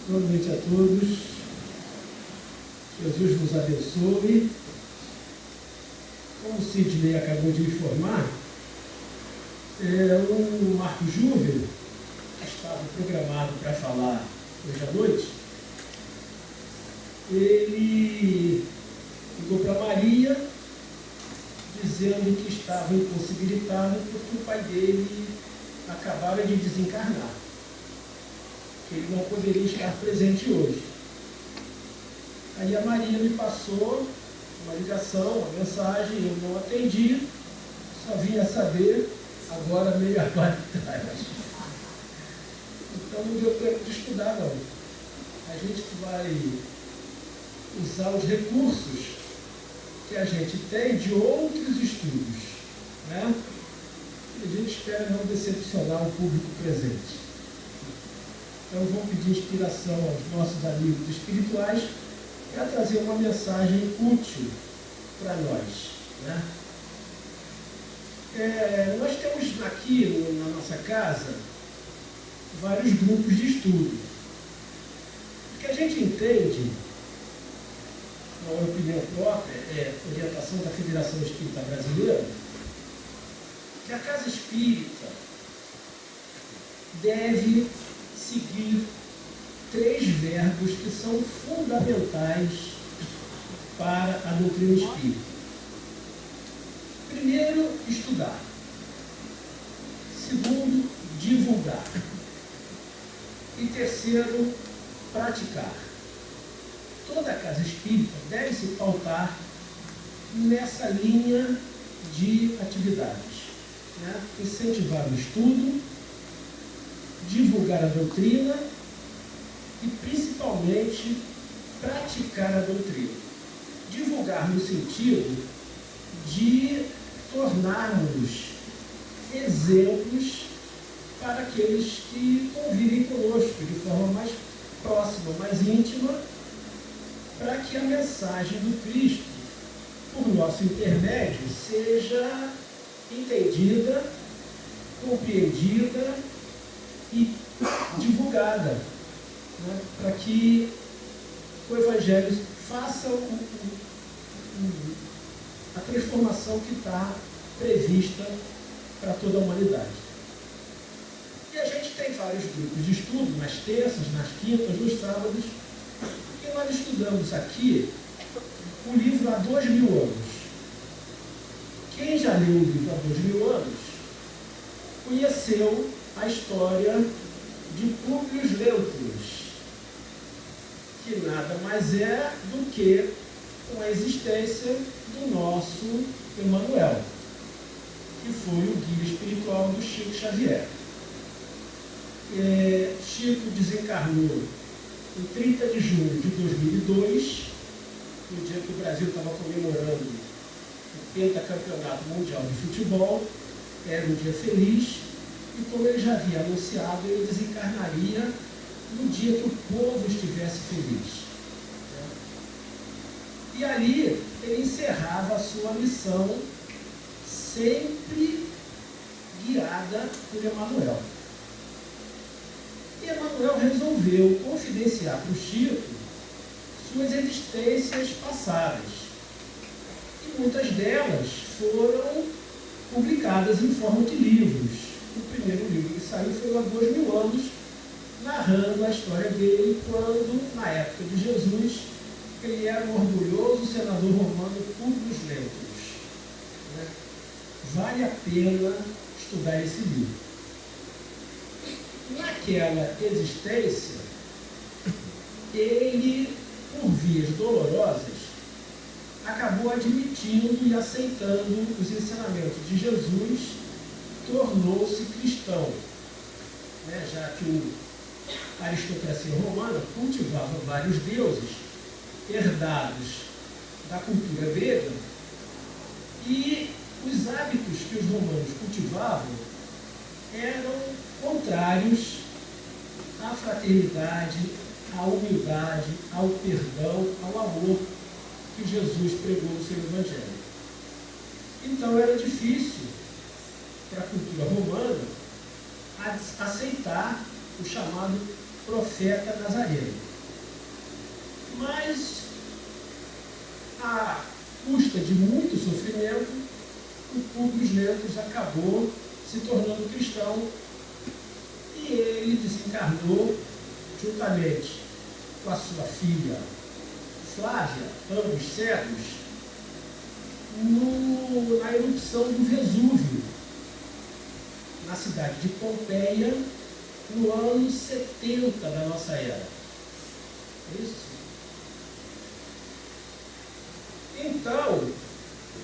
Boa noite a todos. Jesus nos abençoe. Como o Sidney acabou de informar, o Marco Júvel, que estava programado para falar hoje à noite, ele ligou para Maria, dizendo que estava impossibilitado porque o pai dele acabava de desencarnar, que ele não poderia estar presente hoje. Aí a Maria me passou uma ligação, uma mensagem, eu não atendi, só vim a saber agora meia hora atrás. Então não deu tempo de estudar, não. A gente vai usar os recursos que a gente tem de outros estudos, né? E a gente espera não decepcionar o público presente. Então vamos pedir inspiração aos nossos amigos espirituais para trazer uma mensagem útil para nós, né? Nós temos aqui na nossa casa vários grupos de estudo. O que a gente entende, na minha opinião própria, orientação da Federação Espírita Brasileira, que a Casa Espírita deve seguir 3 verbos que são fundamentais para a doutrina espírita. Primeiro, estudar. Segundo, divulgar. E terceiro, praticar. Toda a Casa Espírita deve se pautar nessa linha de atividades, né? Incentivar o estudo, divulgar a doutrina e, principalmente, praticar a doutrina. Divulgar no sentido de tornarmos exemplos para aqueles que convivem conosco de forma mais próxima, mais íntima, para que a mensagem do Cristo, por nosso intermédio, seja entendida, compreendida e divulgada, né? Para que o Evangelho faça a transformação que está prevista para toda a humanidade. E a gente tem vários grupos de estudo, nas terças, nas quintas, nos sábados, e nós estudamos aqui o livro há 2000 anos. Quem já leu o livro há 2000 anos conheceu a história de Públio Lentulus, que nada mais é do que a existência do nosso Emmanuel, que foi o guia espiritual do Chico Xavier. Chico desencarnou em 30 de junho de 2002, no dia que o Brasil estava comemorando o pentacampeonato mundial de futebol. Era um dia feliz, e como ele já havia anunciado, ele desencarnaria no dia que o povo estivesse feliz. E ali ele encerrava a sua missão, sempre guiada por Emmanuel. E Emmanuel resolveu confidenciar para o Chico suas existências passadas. E muitas delas foram publicadas em forma de livros. O primeiro livro que saiu foi há 2000 anos, narrando a história dele quando, na época de Jesus, ele era um orgulhoso senador romano Públio Lentulus. Né? Vale a pena estudar esse livro. Naquela existência, ele, por vias dolorosas, acabou admitindo e aceitando os ensinamentos de Jesus, tornou-se cristão, né? Já que a aristocracia romana cultivava vários deuses herdados da cultura grega, e os hábitos que os romanos cultivavam eram contrários à fraternidade, à humildade, ao perdão, ao amor que Jesus pregou no seu Evangelho. Então era difícil para a cultura romana aceitar o chamado profeta nazareno. Mas, à custa de muito sofrimento, o Públio Lentulus acabou se tornando cristão e ele desencarnou juntamente com a sua filha Flávia, ambos cegos, na erupção do Vesúvio, na cidade de Pompeia, no ano 70 da nossa era. É isso? Então,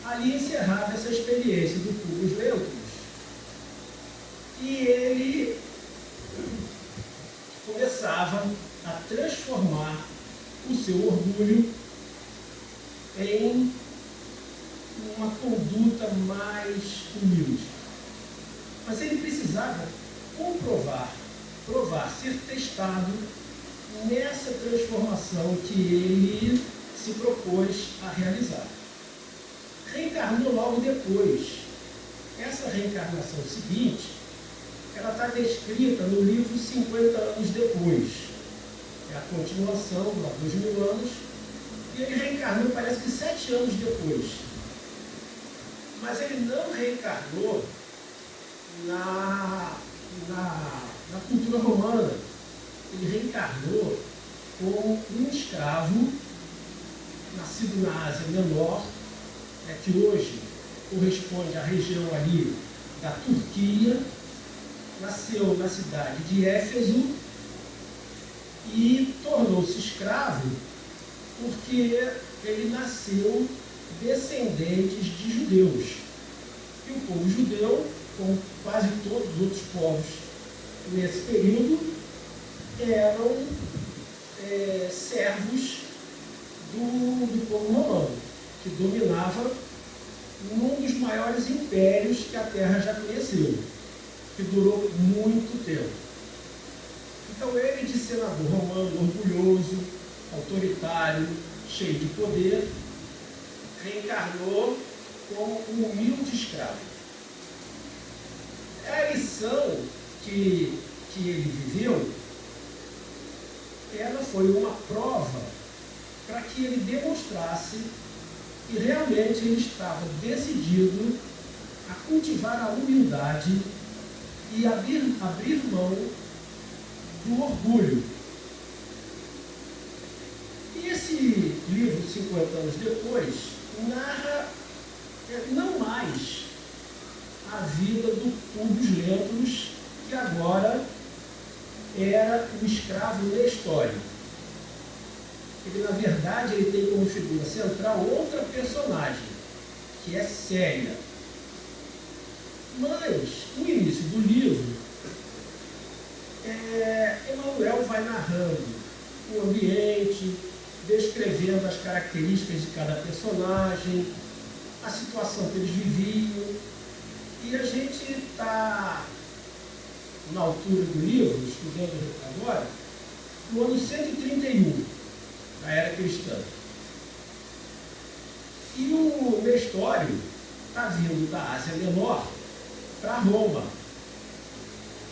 ali encerrava essa experiência do Públio Lentulus e ele começava a transformar o seu orgulho em uma conduta mais humilde. Mas ele precisava provar, ser testado nessa transformação que ele se propôs a realizar. Reencarnou logo depois. Essa reencarnação seguinte, ela está descrita no livro 50 anos depois. É a continuação, há 2000 anos, e ele reencarnou, parece que 7 anos depois. Mas ele não reencarnou na cultura romana. Ele reencarnou como um escravo, nascido na Ásia Menor, que hoje corresponde à região ali da Turquia, nasceu na cidade de Éfeso e tornou-se escravo porque ele nasceu descendentes de judeus. E o povo judeu, como quase todos os outros povos nesse período, eram servos do povo romano, que dominava um dos maiores impérios que a Terra já conheceu, que durou muito tempo. Então ele, de senador romano, orgulhoso, autoritário, cheio de poder, reencarnou como um humilde escravo. A lição que ele viveu, ela foi uma prova para que ele demonstrasse que realmente ele estava decidido a cultivar a humildade e abrir mão do orgulho. E esse livro, 50 anos depois, narra não mais a vida do Públio Lentulus, que agora era o escravo Nestório. Ele, na verdade, ele tem como figura central outra personagem, que é Célia. Mas, no início do livro, Emmanuel vai narrando o ambiente, descrevendo as características de cada personagem, a situação que eles viviam, e a gente está, na altura do livro, estudando agora, no ano 131, da era cristã. E o Nestório está vindo da Ásia Menor para Roma.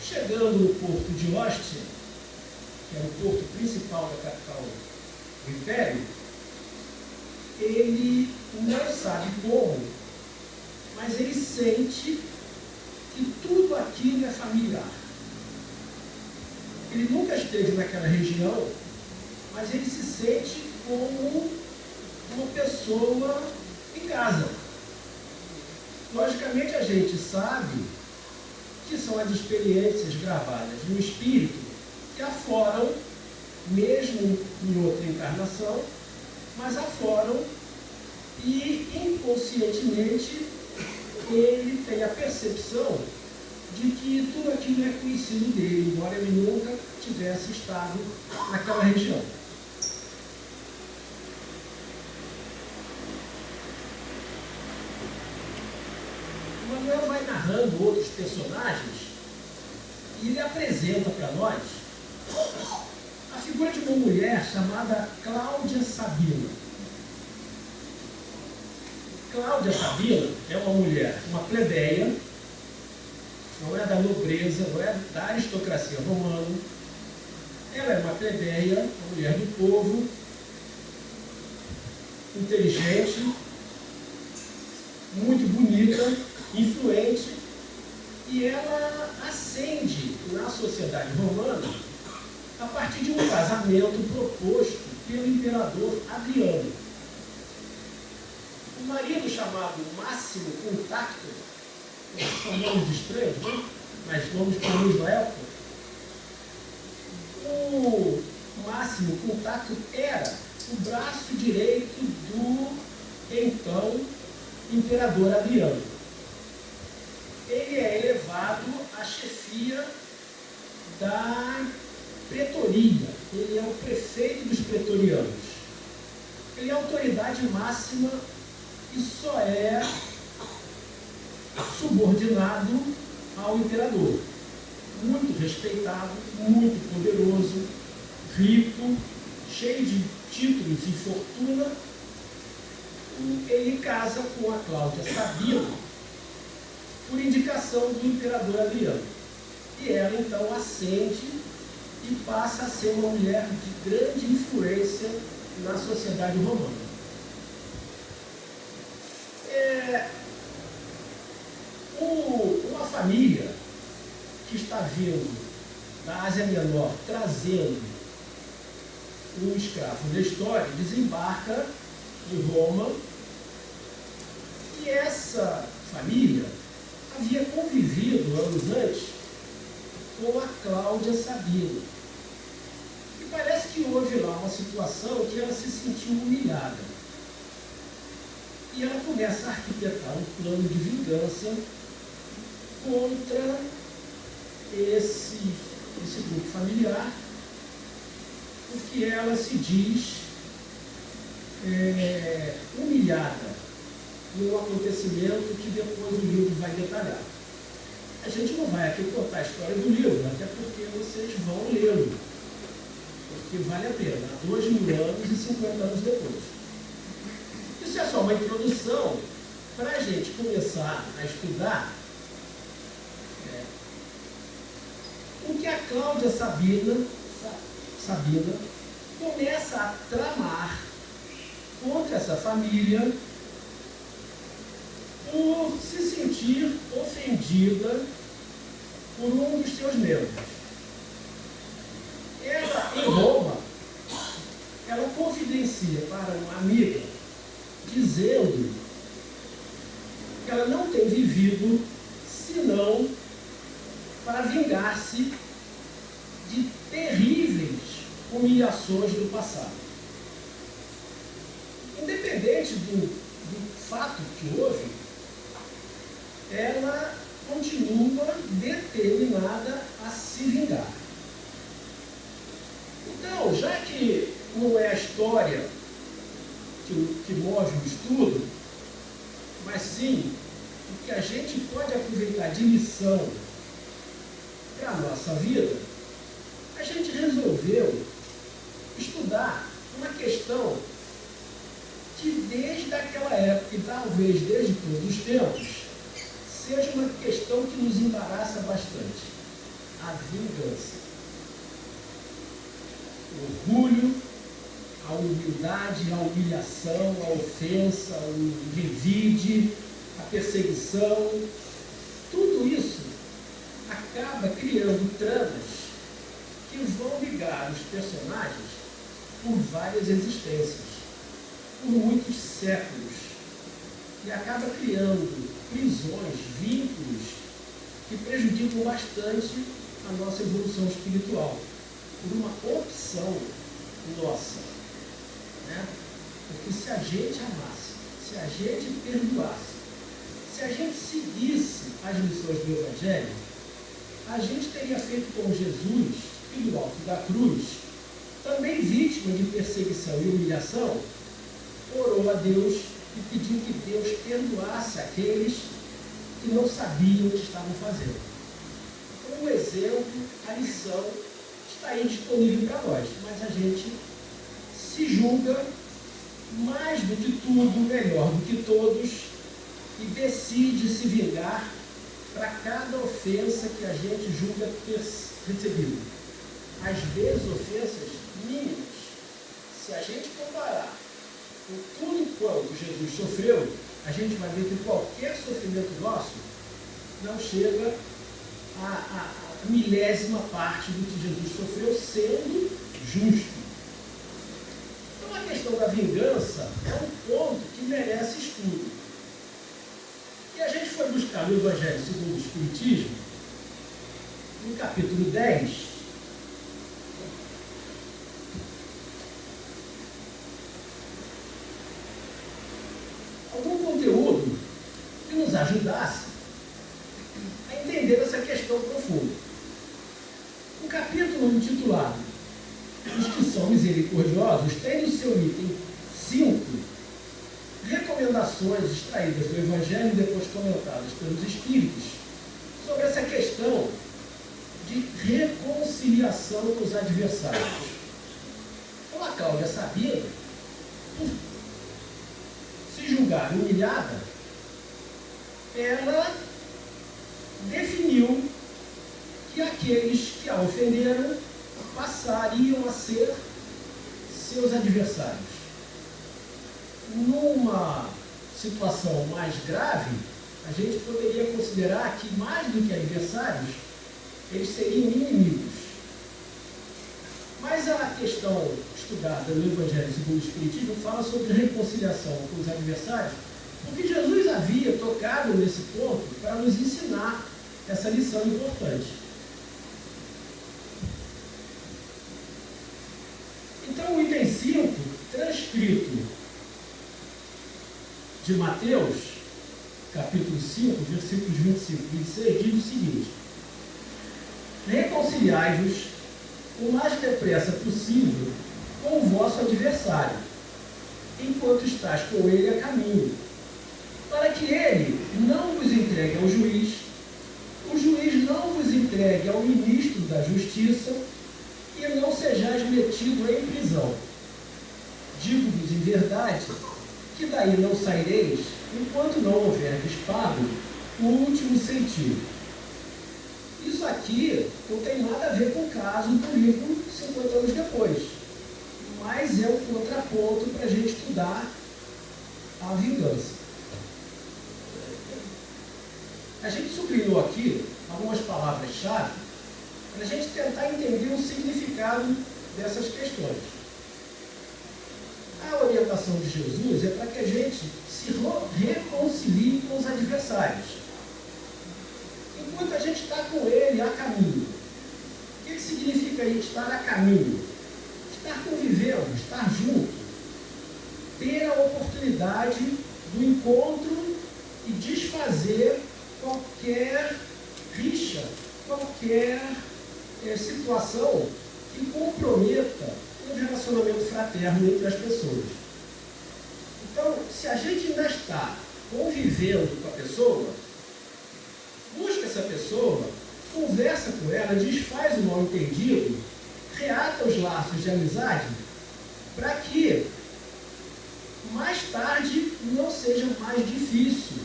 Chegando no porto de Ostia, que era o porto principal da capital do Império, ele não sabe como, mas ele sente que tudo aquilo é familiar. Ele nunca esteve naquela região, mas ele se sente como uma pessoa em casa. Logicamente, a gente sabe que são as experiências gravadas no espírito que afloram, mesmo em outra encarnação, mas afloram e inconscientemente ele tem a percepção de que tudo aquilo é conhecido dele, embora ele nunca tivesse estado naquela região. Emmanuel vai narrando outros personagens e ele apresenta para nós a figura de uma mulher chamada Cláudia Sabina. Cláudia Sabina é uma mulher, uma plebeia, não é da nobreza, não é da aristocracia romana, Ela é uma plebeia, uma mulher do povo, inteligente, muito bonita, influente, e ela ascende na sociedade romana a partir de um casamento proposto pelo imperador Adriano. O marido, chamado Máximo Contacto, são nomes estranhos, né? Mas nomes comuns na época. O Máximo Contacto era o braço direito do então imperador Adriano. Ele é elevado à chefia da pretoria. Ele é o prefeito dos pretorianos. Ele é a autoridade máxima e só é subordinado ao imperador. Muito respeitado, muito poderoso, rico, cheio de títulos e fortuna. Ele casa com a Cláudia Sabina por indicação do imperador Adriano. E ela então ascende e passa a ser uma mulher de grande influência na sociedade romana. Uma família que está vindo da Ásia Menor trazendo um escravo da história desembarca em Roma, e essa família havia convivido anos antes com a Cláudia Sabina. E parece que houve lá uma situação que ela se sentiu humilhada. E ela começa a arquitetar um plano de vingança contra esse grupo familiar, porque ela se diz humilhada num acontecimento que depois o livro vai detalhar. A gente não vai aqui contar a história do livro, até porque vocês vão lê-lo, porque vale a pena, 2.000 anos e 50 anos depois. Isso é só uma introdução para a gente começar a estudar o que a Cláudia Sabina começa a tramar contra essa família por se sentir ofendida por um dos seus membros. Ela, em Roma, ela confidencia para uma amiga, dizendo que ela não tem vivido senão para vingar-se de terríveis humilhações do passado. Independente do fato que houve, ela continua determinada a se vingar. Então, já que não é a história que move o estudo, mas sim o que a gente pode aproveitar de lição para a nossa vida, a gente resolveu estudar uma questão que desde aquela época, e talvez desde todos os tempos, seja uma questão que nos embaraça bastante: a vingança. O orgulho, a humildade, a humilhação, a ofensa, o revide, a perseguição, tudo isso acaba criando tramas que vão ligar os personagens por várias existências, por muitos séculos, e acaba criando prisões, vínculos que prejudicam bastante a nossa evolução espiritual, por uma opção nossa, né? Porque se a gente amasse, se a gente perdoasse, se a gente seguisse as lições do Evangelho, a gente teria feito como Jesus, que do alto da cruz, também vítima de perseguição e humilhação, orou a Deus e pediu que Deus perdoasse aqueles que não sabiam o que estavam fazendo. Então, o exemplo, a lição, está aí disponível para nós, mas a gente se julga mais do que tudo, melhor do que todos, e decide se vingar para cada ofensa que a gente julga ter recebido. às vezes, ofensas mínimas. Se a gente comparar com tudo quanto Jesus sofreu, a gente vai ver que qualquer sofrimento nosso não chega a milésima parte do que Jesus sofreu, sendo justo. Então a questão da vingança é um ponto que merece estudo. E a gente foi buscar no Evangelho segundo o Espiritismo, no capítulo 10, algum conteúdo que nos ajudasse a entender essa questão profunda. O capítulo intitulado Os que são misericordiosos tem no seu item 5 recomendações extraídas do Evangelho e depois comentadas pelos Espíritos sobre essa questão de reconciliação com os adversários. Como a Cláudia sabia, por se julgar humilhada, ela definiu que aqueles que a ofenderam passariam a ser seus adversários. Numa situação mais grave, a gente poderia considerar que, mais do que adversários, eles seriam inimigos. Mas a questão estudada no Evangelho segundo o Espiritismo fala sobre reconciliação com os adversários, porque Jesus havia tocado nesse ponto para nos ensinar essa lição importante. Então, o item 5, transcrito de Mateus, capítulo 5, versículos 25 e 26, diz o seguinte: reconciliai-vos o mais depressa possível com o vosso adversário, enquanto estás com ele a caminho, para que ele não vos entregue ao juiz, o juiz não vos entregue ao ministro da justiça, e não sejais metido em prisão. Digo-vos em verdade que daí não saireis, enquanto não houverdes pago o último centavo. Isso aqui não tem nada a ver com o caso do livro 50 anos depois, mas é um contraponto para a gente estudar a vingança. A gente sublinhou aqui algumas palavras-chave para a gente tentar entender o significado dessas questões. A orientação de Jesus é para que a gente se reconcilie com os adversários, enquanto a gente está com ele a caminho. O que significa estar a caminho? Estar convivendo, estar junto, ter a oportunidade do encontro e desfazer qualquer rixa, qualquer situação que comprometa um relacionamento fraterno entre as pessoas. Então, se a gente ainda está convivendo com a pessoa, busca essa pessoa, conversa com ela, desfaz o mal-entendido, reata os laços de amizade, para que mais tarde não seja mais difícil,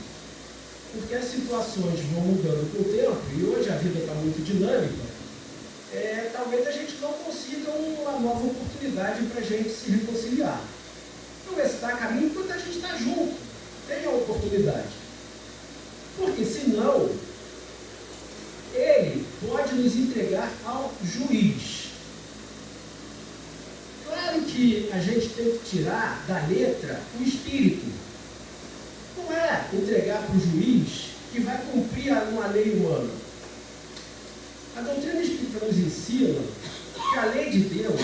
porque as situações vão mudando com o tempo, e hoje a vida está muito dinâmica. Talvez a gente não consiga uma nova oportunidade para a gente se reconciliar. Então, esse está a caminho enquanto a gente está junto. Tem a oportunidade. Porque, senão, ele pode nos entregar ao juiz. Claro que a gente tem que tirar da letra o espírito. Não é entregar para o juiz que vai cumprir uma lei humana. A doutrina espírita nos ensina que a lei de Deus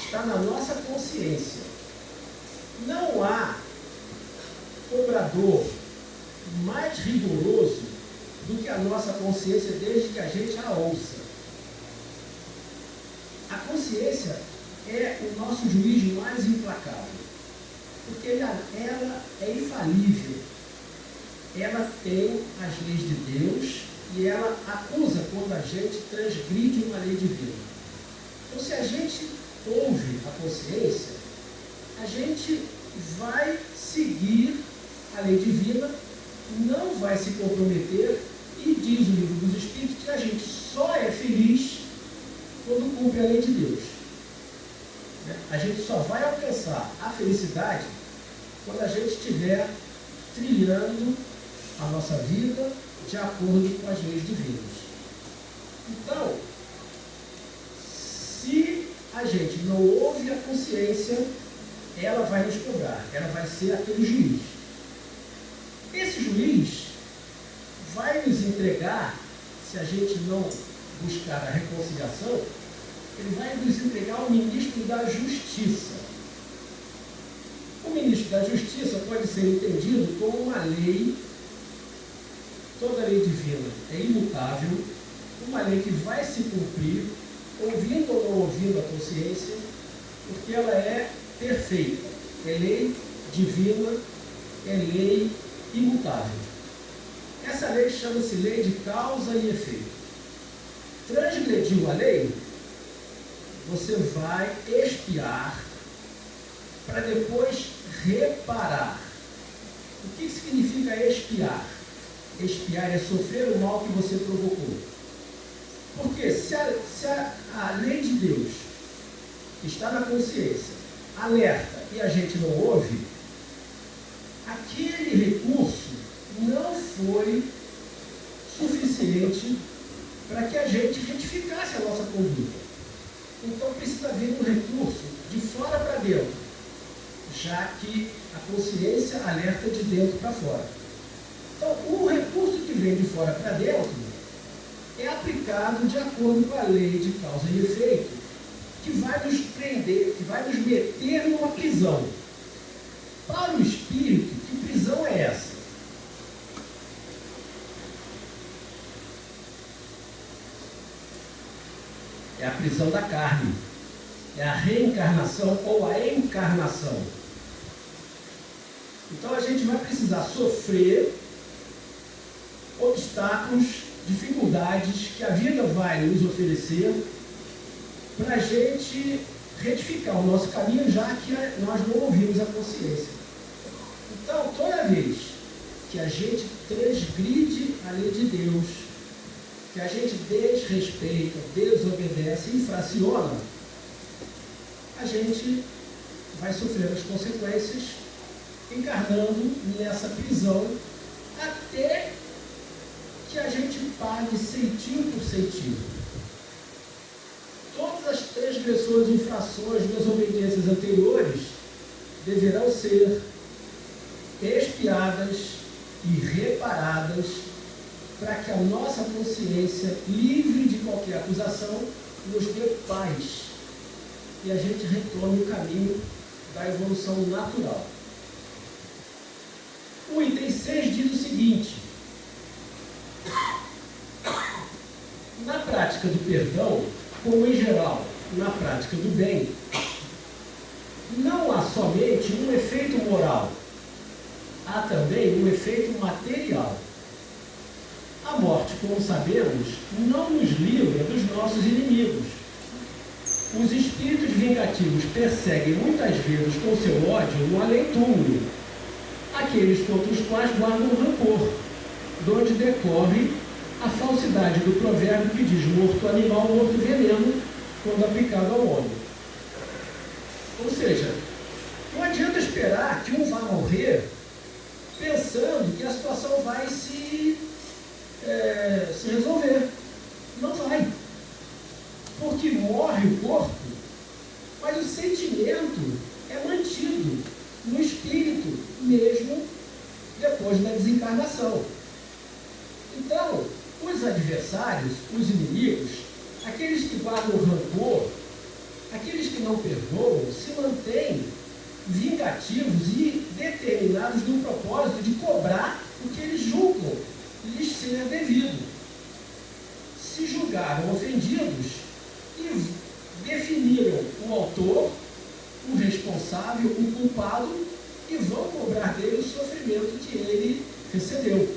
está na nossa consciência. Não há cobrador mais rigoroso do que a nossa consciência, desde que a gente a ouça. A consciência é o nosso juiz mais implacável, porque ela é infalível. Ela tem as leis de Deus e ela acusa quando a gente transgride uma lei divina. Então, se a gente ouve a consciência, a gente vai seguir a lei divina, não vai se comprometer, e diz o Livro dos Espíritos que a gente só é feliz quando cumpre a lei de Deus. A gente só vai alcançar a felicidade quando a gente estiver trilhando a nossa vida de acordo com as leis divinas. Então, se a gente não ouve a consciência, ela vai nos cobrar, ela vai ser aquele juiz. Esse juiz vai nos entregar, se a gente não buscar a reconciliação, ele vai nos entregar ao ministro da Justiça. O ministro da Justiça pode ser entendido como uma lei, toda lei divina é imutável, uma lei que vai se cumprir, ouvindo ou não ouvindo a consciência, porque ela é perfeita, é lei divina, é lei imutável. Essa lei chama-se lei de causa e efeito. Transgrediu a lei, você vai expiar para depois reparar. O que significa expiar? Expiar é sofrer o mal que você provocou. Porque se a lei de Deus que está na consciência alerta e a gente não ouve, aquele recurso não foi suficiente para que a gente retificasse a nossa conduta. Então precisa vir um recurso de fora para dentro, já que a consciência alerta de dentro para fora. Então o recurso que vem de fora para dentro é aplicado de acordo com a lei de causa e efeito, que vai nos prender, que vai nos meter numa prisão. Para o espírito, que prisão é essa? É a prisão da carne. É a reencarnação ou a encarnação. Então a gente vai precisar sofrer obstáculos, dificuldades que a vida vai nos oferecer para a gente retificar o nosso caminho, já que nós não ouvimos a consciência. Então, toda vez que a gente transgride a lei de Deus, que a gente desrespeita, desobedece, infraciona, a gente vai sofrer as consequências encarnando nessa prisão até que a gente pague centinho por centinho. Todas as transgressões, infrações, desobediências anteriores deverão ser expiadas e reparadas para que a nossa consciência, livre de qualquer acusação, nos dê paz e a gente retome o caminho da evolução natural. O item 6 diz o seguinte: na prática do perdão, como em geral na prática do bem, não há somente um efeito moral, há também um efeito material. A morte, como sabemos, não nos livra dos nossos inimigos. Os espíritos vingativos perseguem muitas vezes com seu ódio no além-túmulo aqueles contra os quais guardam rancor, de onde decorre a falsidade do provérbio que diz: morto animal, morto veneno, quando aplicado ao homem. Ou seja, não adianta esperar que um vá morrer pensando que a situação vai se resolver. Não vai. Porque morre o corpo, mas o sentimento é mantido no espírito, mesmo depois da desencarnação. Então, os adversários, os inimigos, aqueles que guardam rancor, aqueles que não perdoam, se mantêm vingativos e determinados no propósito de cobrar o que eles julgam lhes ser devido. Se julgaram ofendidos e definiram o autor, o responsável, o culpado, e vão cobrar dele o sofrimento que ele recebeu.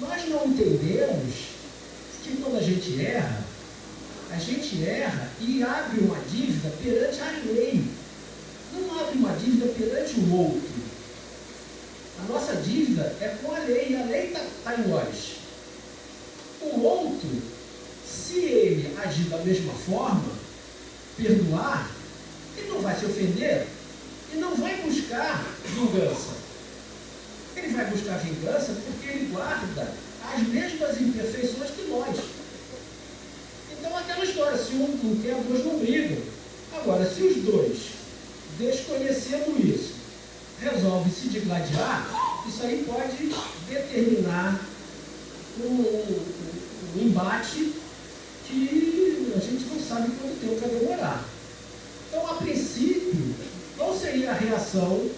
Nós não entendemos que quando a gente erra e abre uma dívida perante a lei. Não abre uma dívida perante o outro. A nossa dívida é com a lei, e a lei está em nós. O outro, se ele agir vai se ofender e não vai buscar vingança. Ele vai buscar vingança porque ele guarda as mesmas imperfeições que nós. Então, aquela história, se um não quer, dois não brigam. Agora, se os dois, desconhecendo isso, resolvem se digladiar, isso aí pode determinar um embate que a gente não sabe quanto tempo vai demorar. Então, a princípio, qual seria a reação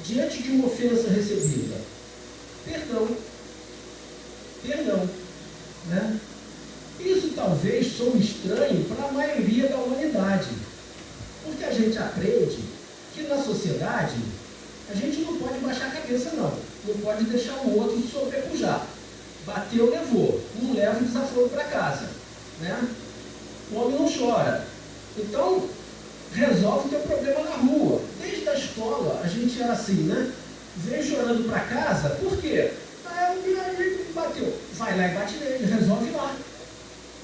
diante de uma ofensa recebida? Perdão. Perdão. Né? Isso talvez soe estranho para a maioria da humanidade, porque a gente aprende que na sociedade a gente não pode baixar a cabeça, não. Não pode deixar o outro sobrepujar. Bateu, levou. Não leva o desafogo para casa. Né? O homem não chora. Então, resolve o teu problema na rua. Desde a escola, a gente era assim, né? Vem chorando para casa, por quê? Ah, ele bateu. Vai lá e bate nele, resolve lá.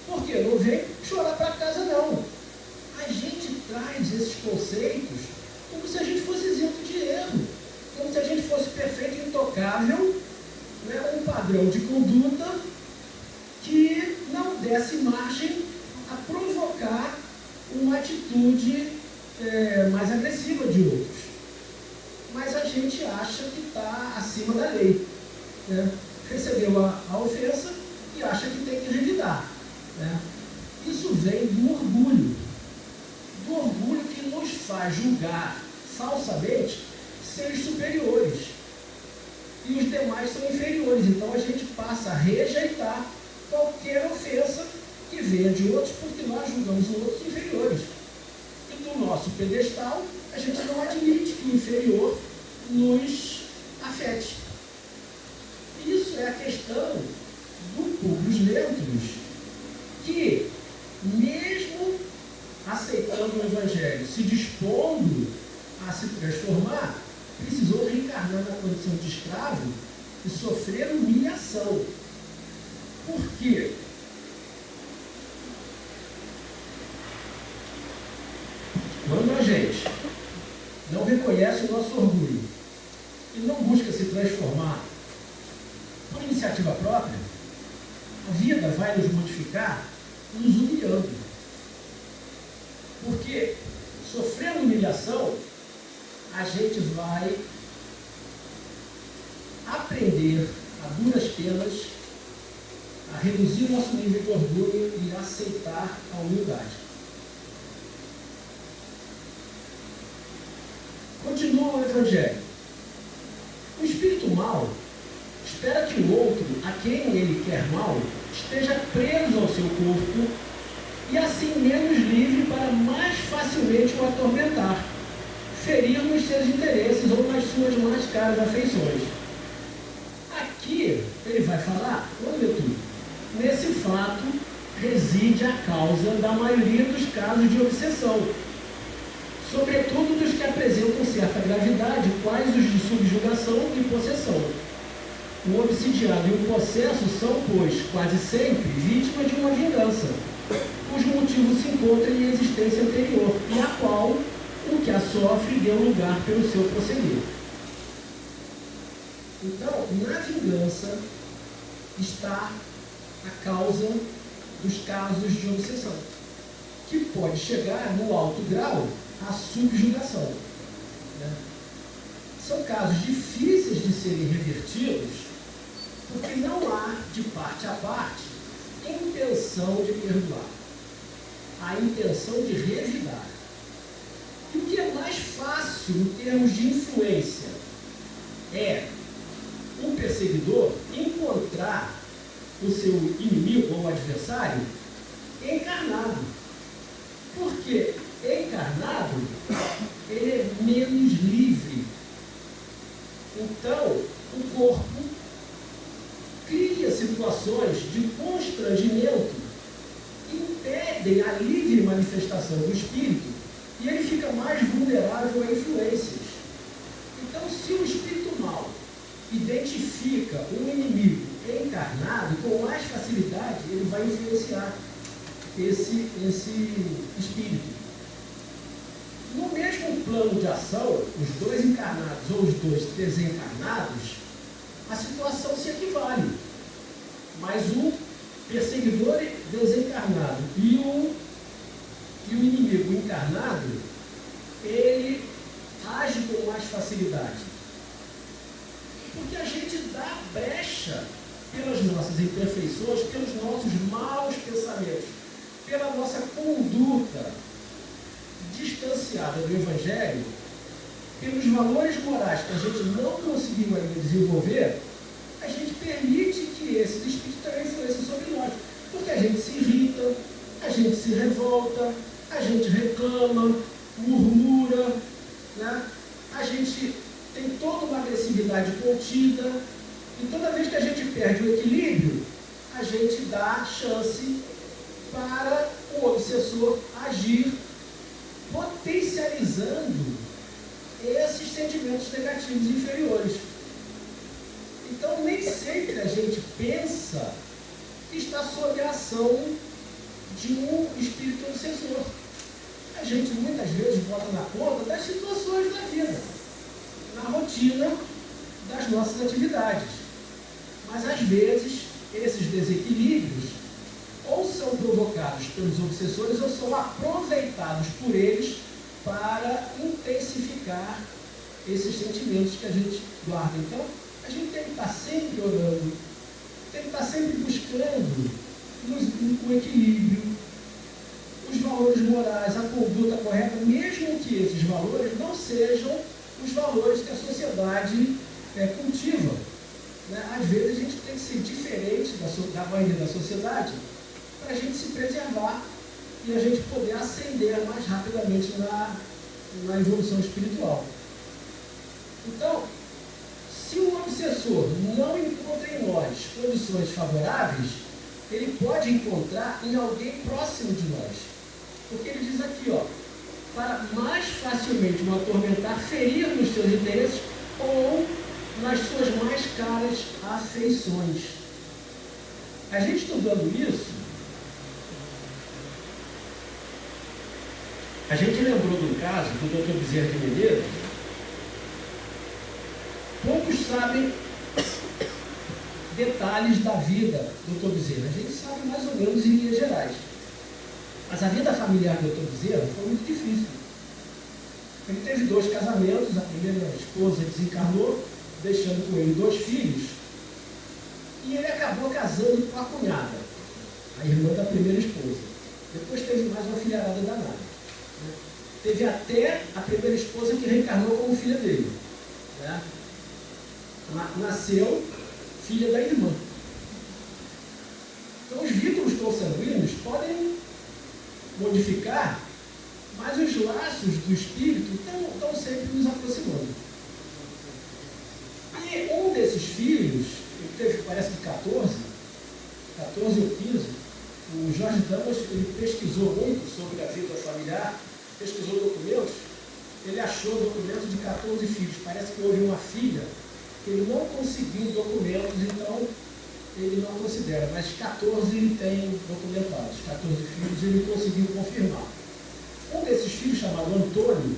Por quê? Não vem chorar para casa, não. A gente traz esses conceitos como se a gente fosse isento de erro. Como se a gente fosse perfeito e intocável, né? Um padrão de conduta que não desse margem a provocar uma atitude mais agressiva de outros. Mas a gente acha que está acima da lei. Né? Recebeu a ofensa e acha que tem que revidar. Né? Isso vem do orgulho que nos faz julgar falsamente seres superiores. E os demais são inferiores. Então a gente passa a rejeitar qualquer ofensa que venha de outros, porque nós julgamos os outros inferiores. E do nosso pedestal, a gente não admite que o inferior nos afete. Isso é a questão do Publius Lentulus, que, mesmo aceitando o Evangelho, se dispondo a se transformar, precisou reencarnar na condição de escravo e sofrer humilhação. Por quê? Quando a gente não reconhece o nosso orgulho e não busca se transformar por iniciativa própria, a vida vai nos modificar nos humilhando. Porque, sofrendo humilhação, a gente vai aprender a duras penas a reduzir nosso nível de orgulho e aceitar a humildade. Continua o Evangelho. O espírito mau espera que o outro, a quem ele quer mal, esteja preso ao seu corpo e assim menos livre para mais facilmente o atormentar, ferir nos seus interesses ou nas suas mais caras afeições. Aqui ele vai falar, nesse fato reside a causa da maioria dos casos de obsessão, sobretudo dos que apresentam certa gravidade, quais os de subjugação e possessão. O obsidiado e o possesso são, pois, quase sempre vítimas de uma vingança, cujo motivo se encontra em existência anterior, e a qual o que a sofre deu lugar pelo seu proceder. Então, na vingança está a causa dos casos de obsessão, que pode chegar no alto grau à subjugação. Né? São casos difíceis de serem revertidos, porque não há, de parte a parte, intenção de perdoar. Há intenção de revidar. E o que é mais fácil em termos de influência é um perseguidor encontrar o seu inimigo ou adversário encarnado. Porque encarnado, ele é menos livre. Então, o corpo cria situações de constrangimento que impedem a livre manifestação do espírito e ele fica mais vulnerável a influências. Então, se o espírito mau identifica um inimigo encarnado, com mais facilidade ele vai influenciar esse espírito. No mesmo plano de ação, os dois encarnados ou os dois desencarnados, a situação se equivale. Mas o perseguidor desencarnado e o inimigo encarnado, ele age com mais facilidade. Porque a gente dá brecha pelas nossas imperfeições, pelos nossos maus pensamentos, pela nossa conduta distanciada do Evangelho, pelos valores morais que a gente não conseguiu ainda desenvolver, a gente permite que esses espíritos também influenciem sobre nós. Porque a gente se irrita, a gente se revolta, a gente reclama, murmura, né? A gente tem toda uma agressividade contida, e toda vez que a gente perde o equilíbrio, a gente dá chance para o obsessor agir, potencializando esses sentimentos negativos inferiores. Então, nem sempre a gente pensa que está sob a ação de um espírito obsessor. A gente muitas vezes bota na conta das situações da vida, na rotina das nossas atividades. Mas às vezes esses desequilíbrios ou são provocados pelos obsessores ou são aproveitados por eles para intensificar esses sentimentos que a gente guarda. Então, a gente tem que estar sempre orando, tem que estar sempre buscando o equilíbrio, os valores morais, a conduta correta, mesmo que esses valores não sejam os valores que a sociedade cultiva. Né? Às vezes a gente tem que ser diferente da maioria da sociedade para a gente se preservar e a gente poder ascender mais rapidamente na evolução espiritual. Então, se o obsessor não encontra em nós condições favoráveis, ele pode encontrar em alguém próximo de nós. Porque ele diz aqui, ó, para mais facilmente o atormentar, ferir nos seus interesses ou nas suas mais caras afeições. A gente estudando isso, a gente lembrou do caso do Dr. Bezerra de Menezes. Poucos sabem detalhes da vida do Dr. Bezerra. A gente sabe mais ou menos em linhas gerais. Mas a vida familiar do Dr. Bezerra foi muito difícil. Ele teve 2 casamentos, a primeira esposa desencarnou, deixando com ele 2 filhos, e ele acabou casando com a cunhada, a irmã da primeira esposa. Depois teve mais uma filharada danada. Né? Teve até a primeira esposa que reencarnou como filha dele. Né? Nasceu filha da irmã. Então os vínculos consanguíneos podem modificar, mas os laços do espírito estão sempre nos aproximando. E um desses filhos, ele teve, parece que 14 ou 15, o Jorge Damas, ele pesquisou muito sobre a vida familiar, pesquisou documentos, ele achou documentos de 14 filhos. Parece que houve uma filha que ele não conseguiu documentos, então ele não considera, mas 14 ele tem documentados, 14 filhos ele conseguiu confirmar. Um desses filhos, chamado Antônio,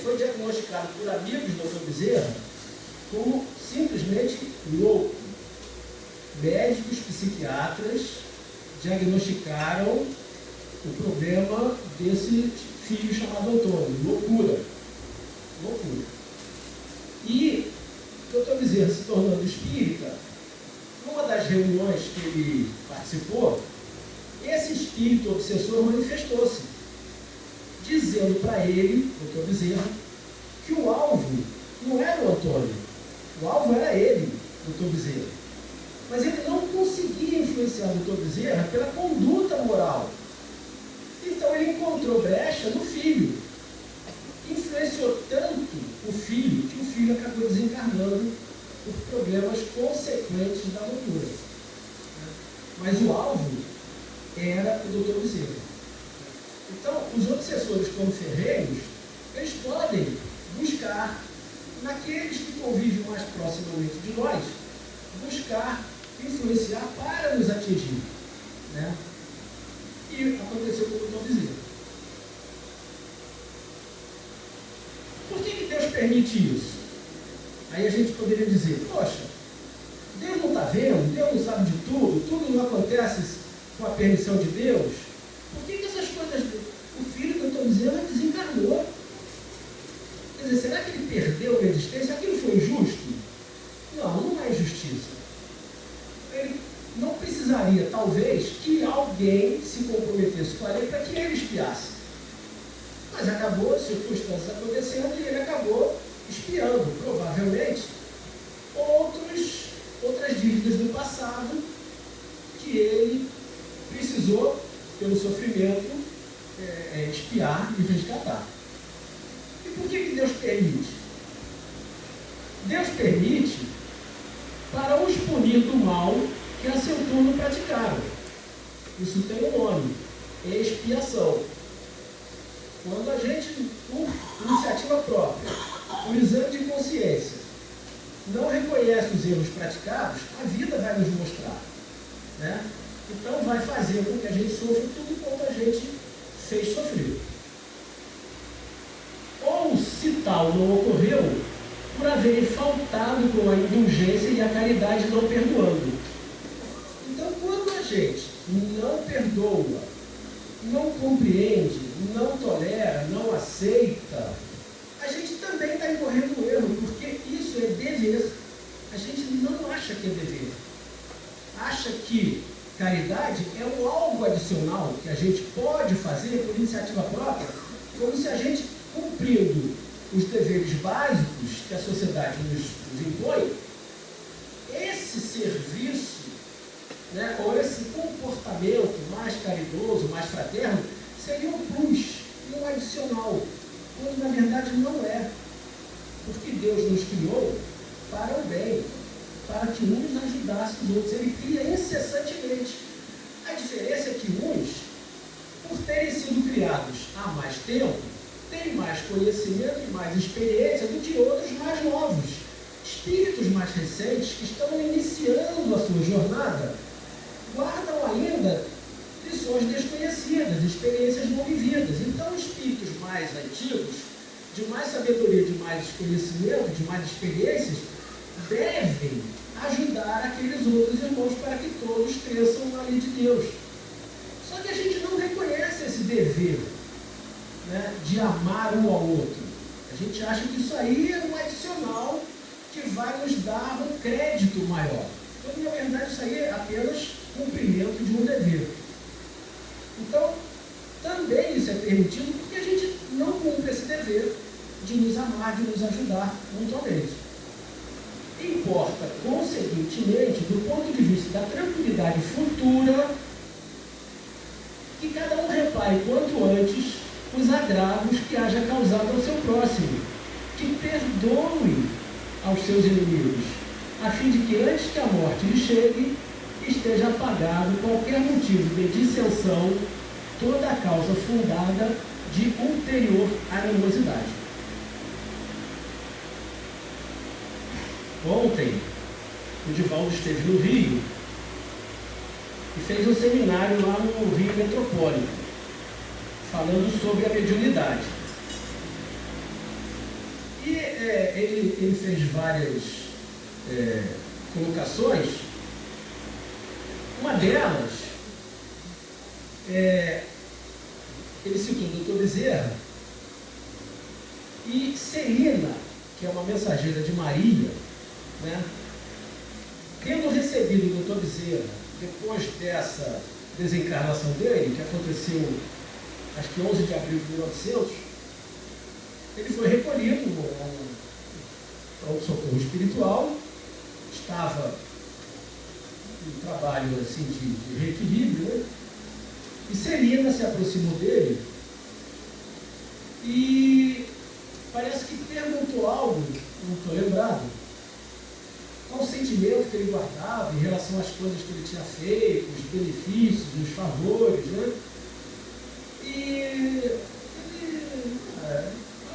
foi diagnosticado por amigos do Dr. Bezerra como simplesmente louco. Médicos, psiquiatras diagnosticaram o problema desse filho chamado Antônio, loucura. E o Dr. Bezerra, se tornando espírita, numa das reuniões que ele participou, esse espírito obsessor manifestou-se, dizendo para ele, Dr. Bezerra, que o alvo não era o Antônio, o alvo era ele, Dr. Bezerra. Mas ele não conseguia influenciar o Dr. Bezerra pela conduta moral. Então ele encontrou brecha no filho. Influenciou tanto o filho que o filho acabou desencarnando por problemas consequentes da loucura. Mas o alvo era o Dr. Bezerra. Então, os obsessores como ferreiros, eles podem buscar, naqueles que convivem mais proximamente de nós, buscar influenciar para nos atingir. Né? E aconteceu com o Dr. Bezerra. permite isso? Aí a gente poderia dizer, poxa, Deus não está vendo, Deus não sabe de tudo, tudo não acontece com a permissão de Deus. Por que essas coisas, o filho que eu estou dizendo desencarnou? Quer dizer, será que ele perdeu a existência? Aquilo foi injusto? Não, não é justiça. Ele não precisaria, talvez, que alguém se comprometesse com ele para que ele espiasse. Mas acabou, circunstâncias acontecendo, e ele acabou espiando, provavelmente, outras dívidas do passado que ele precisou, pelo sofrimento, espiar e resgatar. E por que Deus permite? Deus permite para os punir do mal que a seu turno praticaram. Isso tem um nome, é expiação. Quando a gente, por iniciativa própria, por exame de consciência, não reconhece os erros praticados, a vida vai nos mostrar, né? Então vai fazer com que a gente sofra tudo quanto a gente fez sofrer. Ou, se tal não ocorreu, por haverem faltado com a indulgência e a caridade não perdoando. Então, quando a gente não perdoa, não compreende, não tolera, não aceita, a gente também está incorrendo no erro, porque isso é dever. A gente não acha que é dever. Acha que caridade é um algo adicional que a gente pode fazer por iniciativa própria, como se a gente, cumprindo os deveres básicos que a sociedade nos impõe, esse serviço, né, ou esse comportamento mais caridoso, mais fraterno, seria um plus, um adicional, quando na verdade não é. Porque Deus nos criou para o bem, para que uns ajudassem os outros. Ele cria incessantemente. A diferença é que uns, por terem sido criados há mais tempo, têm mais conhecimento e mais experiência do que outros mais novos. Espíritos mais recentes que estão iniciando a sua jornada guardam ainda lições desconhecidas, experiências não vividas. Então, espíritos mais antigos, de mais sabedoria, de mais conhecimento, de mais experiências, devem ajudar aqueles outros irmãos para que todos cresçam na lei de Deus. Só que a gente não reconhece esse dever, né, de amar um ao outro. A gente acha que isso aí é um adicional que vai nos dar um crédito maior. Então, na verdade, isso aí é apenas cumprimento de um dever. Então, também isso é permitido porque a gente não cumpre esse dever de nos amar, de nos ajudar mutuamente. Importa, consequentemente, do ponto de vista da tranquilidade futura, que cada um repare quanto antes os agravos que haja causado ao seu próximo, que perdoe aos seus inimigos, a fim de que antes que a morte lhe chegue, esteja apagado qualquer motivo de dissensão, toda a causa fundada de ulterior animosidade. Ontem, o Divaldo esteve no Rio e fez um seminário lá no Rio Metropolitano, falando sobre a mediunidade. E ele fez várias colocações. Uma delas, ele citou o Dr. Bezerra e Celina, que é uma mensageira de Maria, né? Tendo recebido o Dr. Bezerra, depois dessa desencarnação dele, que aconteceu, acho que 11 de abril de 1900, ele foi recolhido ao socorro espiritual, estava em trabalho assim, de reequilíbrio, né? E Celina se aproximou dele e parece que perguntou algo, não estou lembrado, qual o sentimento que ele guardava em relação às coisas que ele tinha feito, os benefícios, os favores, né? E ele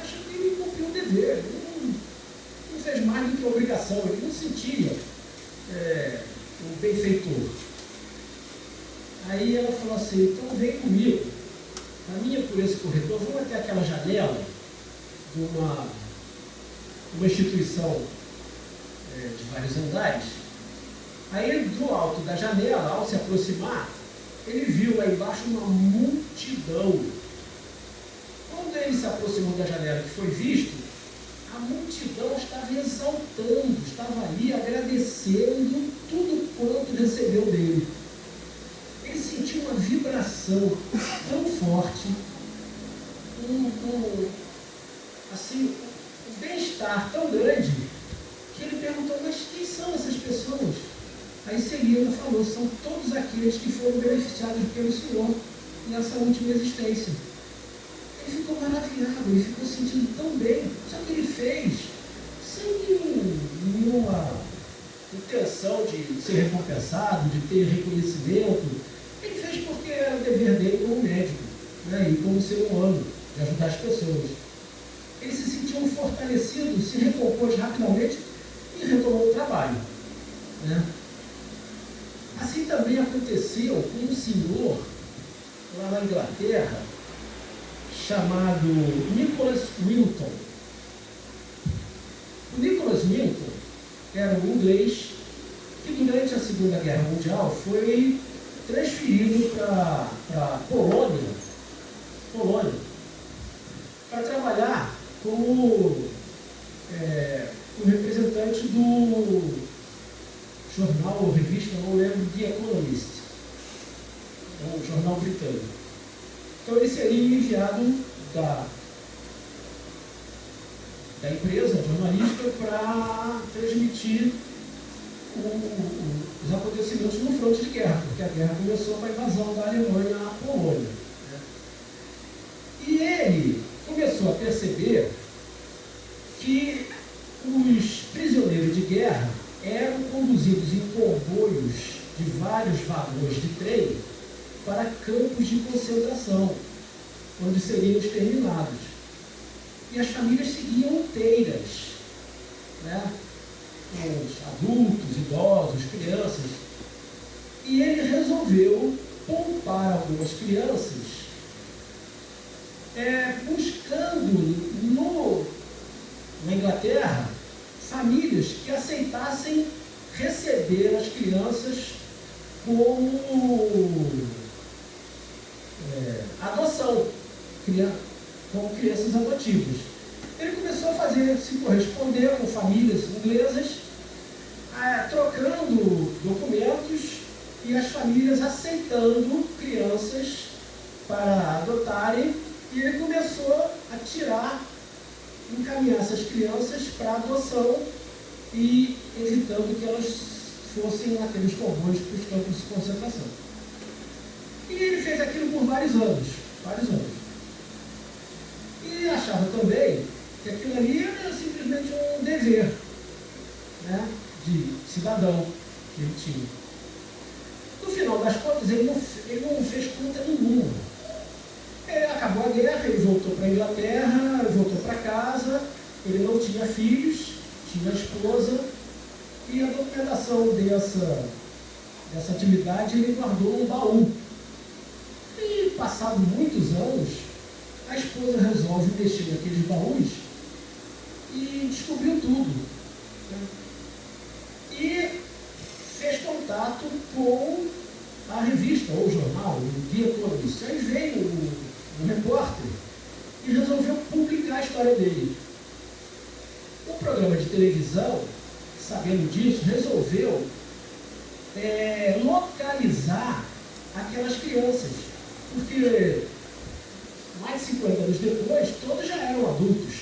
acho que ele cumpriu o dever, ele não fez mais do que a obrigação, ele não sentia um benfeitor. Aí ela falou assim, então vem comigo, caminha por esse corredor, vamos até aquela janela de uma uma instituição de vários andares. Aí, do alto da janela, ao se aproximar, ele viu lá embaixo uma multidão. Quando ele se aproximou da janela que foi visto, a multidão estava exaltando, estava ali agradecendo tudo quanto recebeu dele. Ele sentiu uma vibração tão forte, assim, um bem-estar tão grande, que ele perguntou: mas quem são essas pessoas? Aí Celina falou: são todos aqueles que foram beneficiados pelo Senhor nessa última existência. Ele ficou maravilhado, ele ficou sentindo tão bem. Só que ele fez sem nenhuma intenção de ser recompensado, de ter reconhecimento. Ele fez porque era o dever dele como médico, né, e como ser humano, de ajudar as pessoas. Ele se sentiu fortalecido, se recompôs rapidamente e retomou o trabalho, né? Assim também aconteceu com um senhor lá na Inglaterra, chamado Nicholas Wilton. O Nicholas Wilton era um inglês que durante a Segunda Guerra Mundial foi transferido para a Polônia, para trabalhar como o representante do jornal ou revista, não lembro, The Economist, um jornal britânico. Então ele seria enviado da empresa jornalística para transmitir os acontecimentos no fronte de guerra, porque a guerra começou com a invasão da Alemanha à Polônia, né? E ele começou a perceber que os prisioneiros de guerra eram conduzidos em comboios de vários vagões de trem para campos de concentração, onde seriam exterminados. E as famílias seguiam inteiras, né? Os adultos, idosos, crianças. E ele resolveu poupar algumas crianças, buscando na Inglaterra famílias que aceitassem receber as crianças como adoção, como crianças adotivas. Ele começou a se corresponder com famílias inglesas, trocando documentos e as famílias aceitando crianças para adotarem, e ele começou a encaminhar essas crianças para adoção e evitando que elas fossem naqueles comboios para os campos de concentração. E ele fez aquilo por vários anos. E achava também que aquilo ali era simplesmente um dever, né, de cidadão que ele tinha. No final das contas, ele não fez conta nenhuma. Acabou a guerra, ele voltou para a Inglaterra, voltou para casa, ele não tinha filhos, tinha esposa, e a documentação dessa atividade ele guardou no baú. E, passado muitos anos, a esposa resolve mexer naqueles baús e descobriu tudo, né? E fez contato com a revista ou o jornal, o The Economist. Aí veio um repórter e resolveu publicar a história dele. O programa de televisão, sabendo disso, resolveu localizar aquelas crianças, porque mais de 50 anos depois, todos já eram adultos,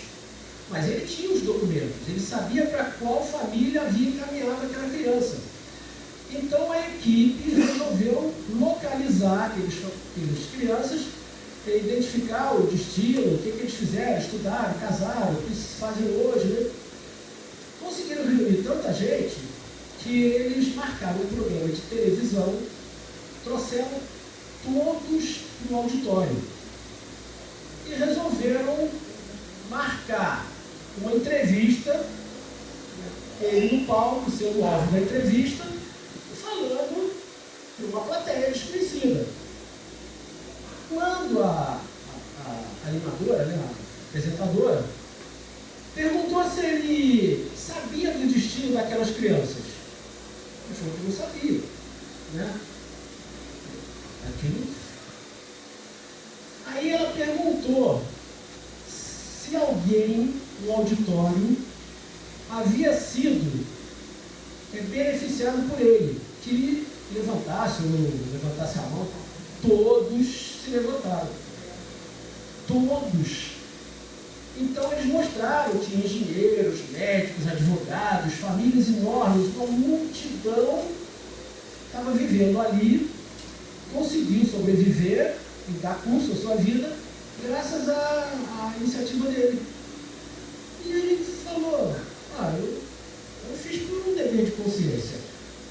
mas ele tinha os documentos, ele sabia para qual família havia encaminhado aquela criança. Então a equipe resolveu localizar aquelas crianças, identificar o destino, o que eles fizeram, estudaram, casaram, o que fazem hoje, né? Conseguiram reunir tanta gente que eles marcaram um programa de televisão, trouxeram todos no auditório e resolveram marcar uma entrevista, ele no palco, sendo o alvo da entrevista, falando para uma plateia desconhecida. Quando a animadora, né, a apresentadora, Perguntou se ele sabia do destino daquelas crianças. Ele falou que não sabia, né? Aquilo. Aí ela perguntou se alguém no auditório havia sido beneficiado por ele, que levantasse a mão. Todos se levantaram. Todos. Então eles mostraram, tinha engenheiros, médicos, advogados, famílias enormes, uma multidão estava vivendo ali, conseguiu sobreviver e dar curso à sua vida, graças à iniciativa dele. E ele falou, eu fiz por um dever de consciência,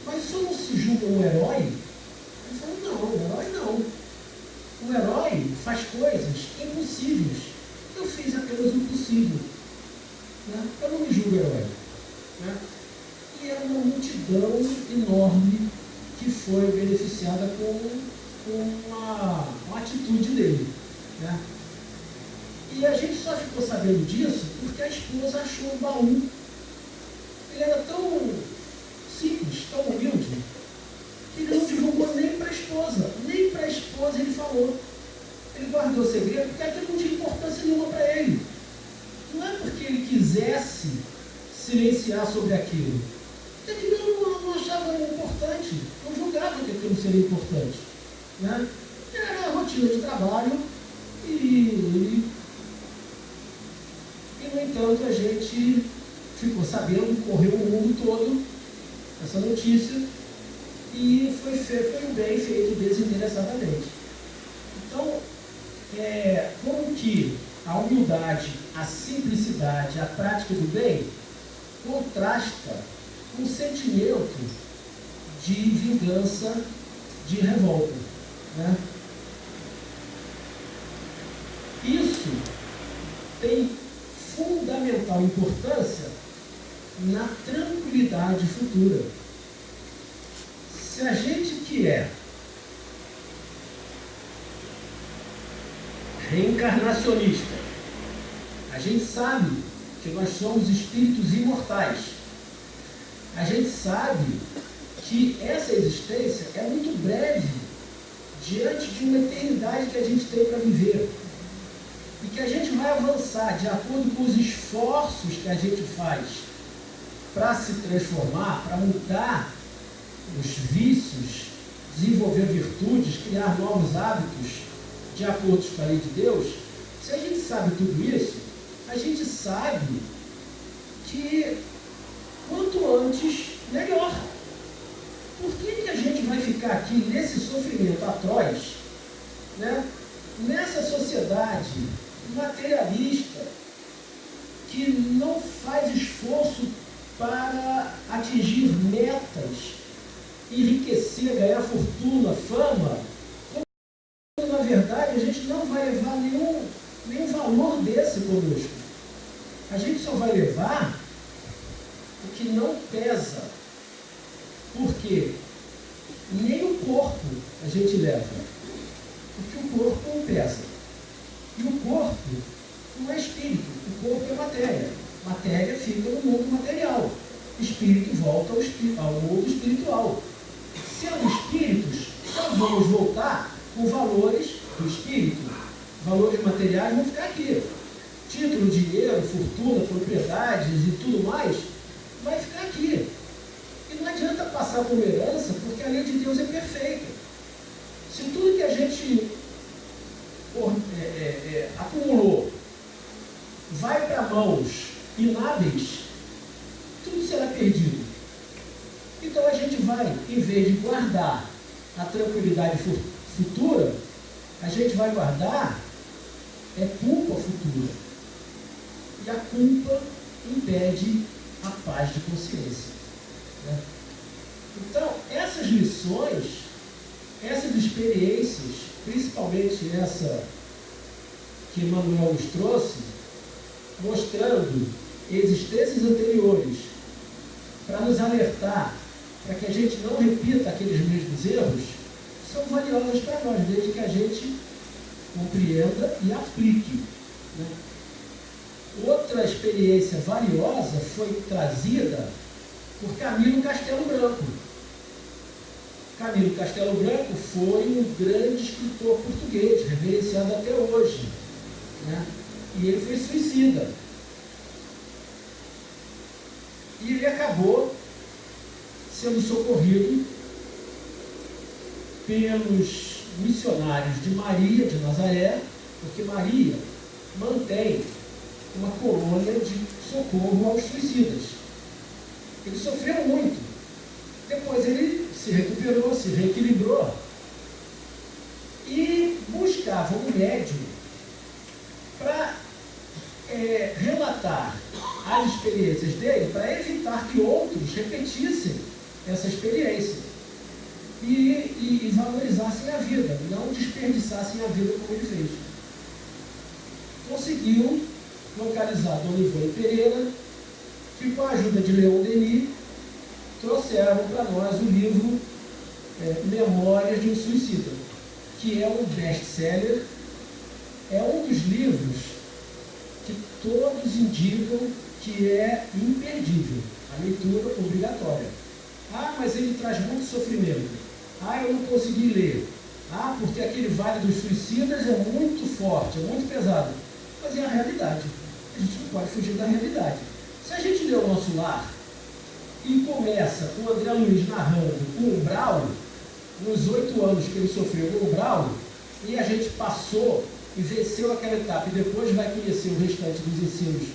mas o senhor não se julga um herói? Ele falou, não, um herói não. Um herói faz coisas impossíveis. Eu fiz apenas o possível. Né? Eu não me julgo herói. Né? E era uma multidão enorme que foi beneficiada com uma atitude dele. Né? E a gente só ficou sabendo disso porque a esposa achou o baú. Ele era tão simples, tão humilde, que ele não divulgou nem para a esposa. Nem para a esposa ele falou. Ele guardou o segredo porque aquilo não tinha importância nenhuma para ele. Não é porque ele quisesse silenciar sobre aquilo. Ele não achava importante, não julgava que aquilo seria importante. Né? Era a rotina de trabalho e, no entanto, a gente ficou sabendo, correu o mundo todo essa notícia e foi bem feito desinteressadamente. Então, como que a humildade, a simplicidade, a prática do bem contrasta com o sentimento de vingança, de revolta. Né? Isso tem fundamental importância na tranquilidade futura. Se a gente que é reencarnacionista, a gente sabe que nós somos espíritos imortais. A gente sabe que essa existência é muito breve diante de uma eternidade que a gente tem para viver. E que a gente vai avançar de acordo com os esforços que a gente faz para se transformar, para mudar os vícios, desenvolver virtudes, criar novos hábitos de acordo com a lei de Deus. Se a gente sabe tudo isso, a gente sabe que quanto antes, melhor. Por que a gente vai ficar aqui nesse sofrimento atroz, né? Nessa sociedade materialista que não faz esforço para atingir metas, enriquecer, ganhar fortuna, fama, quando na verdade a gente não vai levar nenhum valor desse conosco. A gente só vai levar o que não pesa. Porque nem o corpo a gente leva. Porque o corpo não pesa. E o corpo não é espírito. O corpo é matéria. Matéria fica no mundo material. Espírito volta ao mundo espiritual. Sendo espíritos, só vamos voltar com valores do espírito. Valores materiais vão ficar aqui. Título, dinheiro, fortuna, propriedades e tudo mais vai ficar aqui. E não adianta passar como herança, porque a lei de Deus é perfeita. Se tudo que a gente acumulou vai para mãos inábeis, tudo será perdido. Então a gente vai, em vez de guardar a tranquilidade futura, a gente vai guardar culpa futura. E a culpa impede a paz de consciência. Né? Então, essas lições, essas experiências, principalmente essa que Emmanuel nos trouxe, mostrando existências anteriores, para nos alertar, para que a gente não repita aqueles mesmos erros, são valiosas para nós, desde que a gente compreenda e aplique. Né? Outra experiência valiosa foi trazida por Camilo Castelo Branco. Camilo Castelo Branco foi um grande escritor português, reverenciado até hoje, né? E ele foi suicida. E ele acabou sendo socorrido pelos missionários de Maria de Nazaré, porque Maria mantém uma colônia de socorro aos suicidas. Ele sofreu muito. Depois ele se recuperou, se reequilibrou e buscava um médium para relatar as experiências dele, para evitar que outros repetissem essa experiência e valorizassem a vida, não desperdiçassem a vida como ele fez. Conseguiu localizar Dona Ivone Pereira, que com a ajuda de Leon Denis trouxeram para nós o livro Memórias de um Suicida, que é um best-seller, é um dos livros que todos indicam que é imperdível, a leitura obrigatória. Ah, mas ele traz muito sofrimento. Ah, eu não consegui ler. Ah, porque aquele Vale dos Suicidas é muito forte, é muito pesado. Mas é a realidade. A gente não pode fugir da realidade. Se a gente lê O Nosso Lar e começa com o André Luiz narrando o Umbral, nos 8 anos que ele sofreu no Umbral, e a gente passou e venceu aquela etapa e depois vai conhecer o restante dos ensinos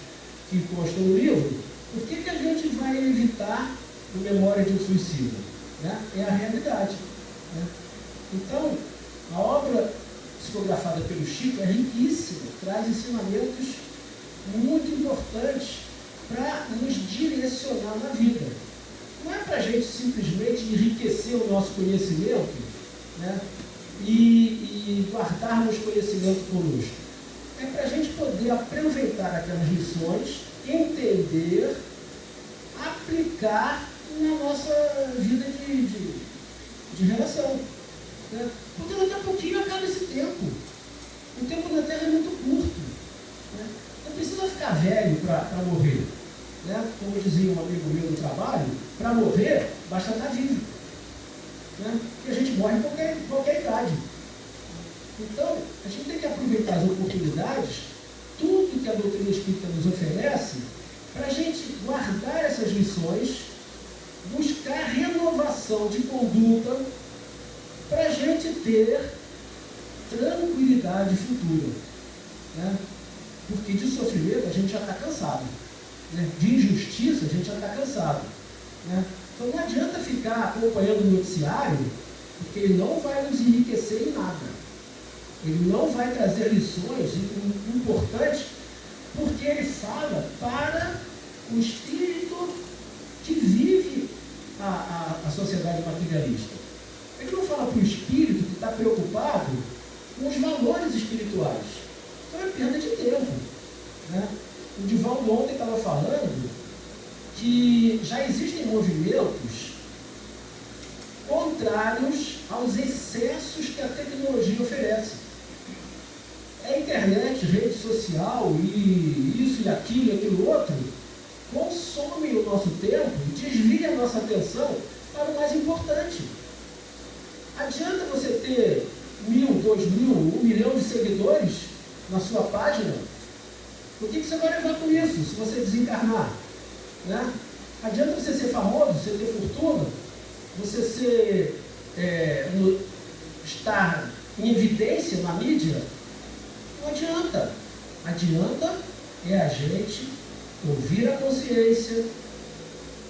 que constam no livro, por que a gente vai evitar o Memória de um Suicida? Né? É a realidade. Né? Então, a obra psicografada pelo Chico é riquíssima, traz ensinamentos muito importantes para nos direcionar na vida. Não é para a gente simplesmente enriquecer o nosso conhecimento, né? E guardarmos conhecimento conosco. É para a gente poder aproveitar aquelas lições, entender, aplicar na nossa vida de relação. Né? Porque daqui a pouquinho acaba esse tempo. O tempo na Terra é muito curto. Né? Não precisa ficar velho para morrer. Né? Como dizia um amigo meu no trabalho, para morrer basta estar vivo. Né? E a gente morre em qualquer idade. Então, a gente tem que aproveitar as oportunidades, tudo que a doutrina espírita nos oferece, para a gente guardar essas lições, buscar renovação de conduta, para a gente ter tranquilidade futura. Né? Porque de sofrimento a gente já está cansado. Né? De injustiça a gente já está cansado. Né? Então não adianta ficar acompanhando o noticiário, porque ele não vai nos enriquecer em nada. Ele não vai trazer lições importantes, porque ele fala para o espírito que vive a sociedade materialista. Ele não fala para o espírito que está preocupado com os valores espirituais. Então é perda de tempo. Né? O Divaldo ontem estava falando que já existem movimentos contrários aos excessos que a tecnologia oferece. A internet, rede social e isso e aquilo e aquilo outro consomem o nosso tempo e desviam a nossa atenção para o mais importante. Adianta você ter 1.000, 2.000, 1 milhão de seguidores na sua página? O que você vai levar com isso se você desencarnar? Né? Adianta você ser famoso, você ter fortuna, você estar em evidência na mídia? Não adianta. Adianta é a gente ouvir a consciência,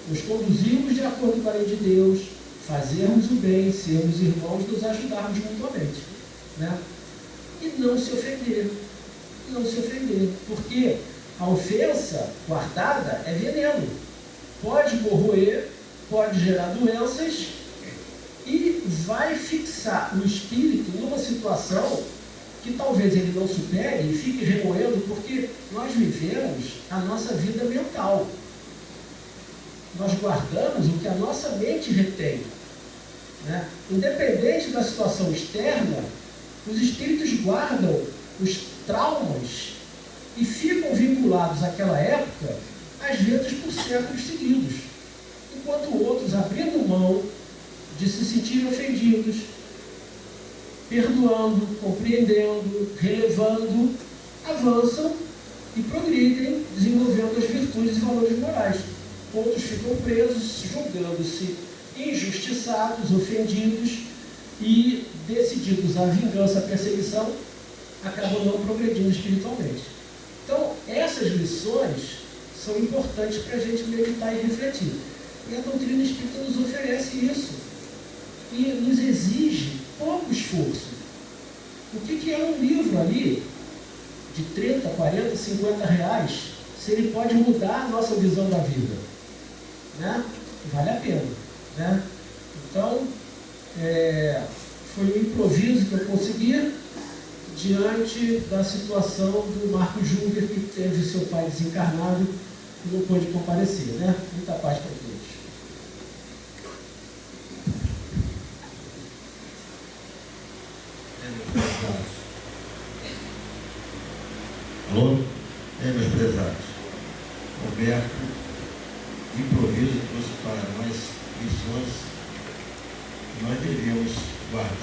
nos conduzirmos de acordo com a lei de Deus, fazermos o bem, sermos irmãos, nos ajudarmos mutuamente. Né? E não se ofender. Não se ofender. Porque a ofensa guardada é veneno. Pode corroer, pode gerar doenças e vai fixar o espírito numa situação que talvez ele não supere e fique remoendo, porque nós vivemos a nossa vida mental. Nós guardamos o que a nossa mente retém. Né? Independente da situação externa, os espíritos guardam os traumas e ficam vinculados àquela época, às vezes por séculos seguidos, enquanto outros, abrindo mão de se sentirem ofendidos, perdoando, compreendendo, relevando, avançam e progridem, desenvolvendo as virtudes e valores morais. Outros ficam presos, julgando-se injustiçados, ofendidos e decididos à vingança, à perseguição, acabam não progredindo espiritualmente. Então, essas lições são importantes para a gente meditar e refletir. E a doutrina espírita nos oferece isso. E nos exige pouco esforço. O que é um livro ali, de 30, 40, 50 reais, se ele pode mudar a nossa visão da vida? Né? Vale a pena. Né? Então, foi um improviso que eu consegui diante da situação do Marco Júnior, que teve seu pai desencarnado e não pôde comparecer. Né? Muita paz para todos. Alô? Meus prezados. Roberto, de improviso, trouxe para nós lições que nós devemos guardar.